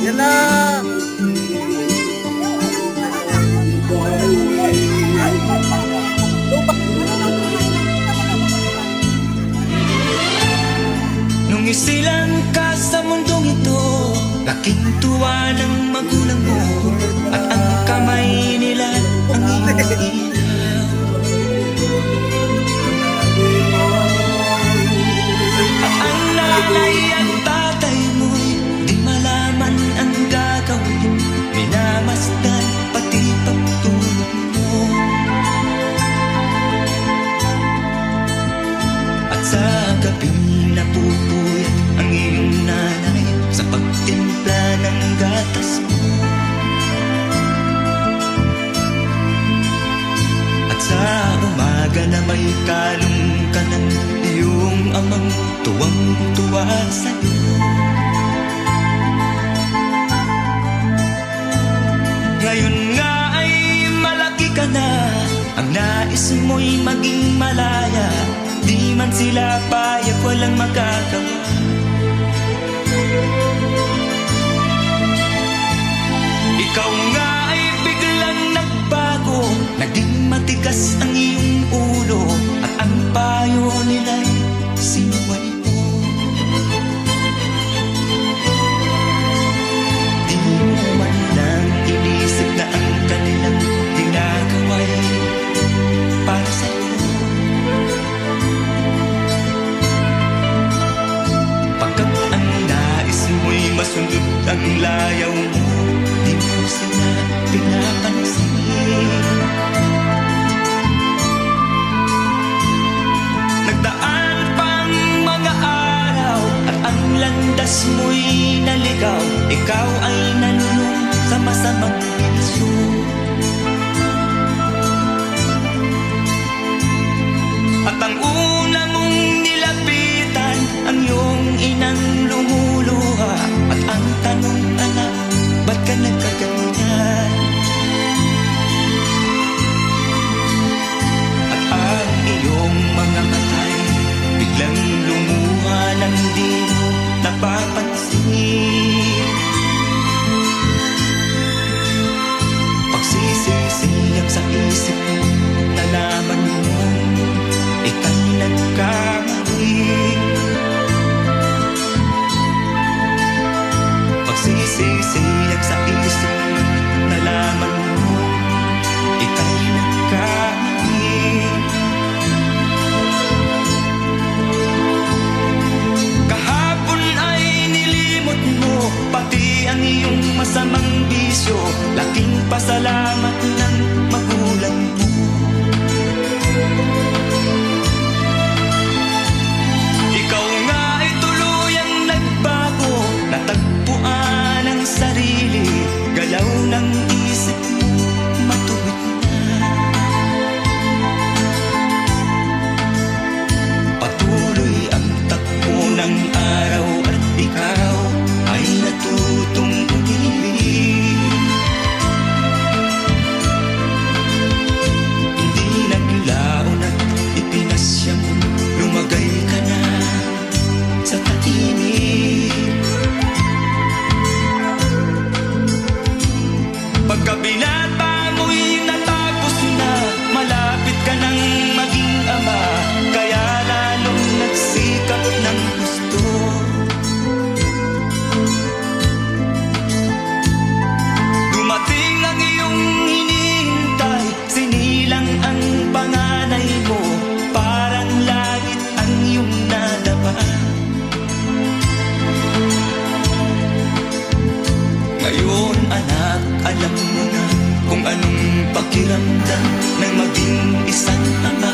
Yan lang. Nung isilang ka sa mundong ito, laking tuwa ng magulang mo, at ang kamay nila ang iyong ilaw. At ang nanay at tatay mo'y di malaman ang gagawin, minamasdan pati pagtulog mo. At sa gabi napupuyat ang iyong nanay sa pagtimpla ng gatas mo. At sa umaga na may kalong ka ng iyong amang tuwang-tuwa sa'yo. Ngayon nga ay malaki ka na, ang nais mo'y maging malaya. Di man sila payag, walang magagawa. Ikaw nga ay biglang nagbago, naging matigas ang iyong ulo, at ang payo nila'y sinuway mo. Di mo man lang inisip na ang kanilang ginagawa'y para sa'yo. Pagkat ang nais mo'y masundot ang layaw mo, di mo sila pinapansin. Nagdaan pang mga araw, at ang landas mo'y naligaw. Ikaw ay nalulong sa masamang bisyo. At ang una mong nilapitan, ang iyong inang lumuluha. At ang tanong, anak, ba't ka nagkaganyan? At ang iyong mga matay biglang lumuha nang di mo napapansin. Pagsisisiyang sa isip mo, nalaman mo ika'y nagkamali. Pagsisisiyag sa isip mo, nalaman mo ika'y nagkamali. Kahapon ay nilimot mo pati ang iyong masamang bisyo, laking pasalamat ng magulang mo. Ikaw nga ay tuluyang nagbago, natagpuan ang sarili, galaw ng isip mo matuwid na. Patuloy ang takbo ng araw, at ikaw ay natutong umibig. Hindi naglaon at ipinasya mo, lumagay ka na sa tahimik. Pagkabinata mo'y natapos na, malapit ka nang maging ama, kaya lalong nagsikap ng gusto. Dumating ang iyong hinihintay, sinilang ang panganay mo, parang langit ang iyong nadama. Ngayon anak, alam mo na kung anong pakiramdam ng maging isang ama.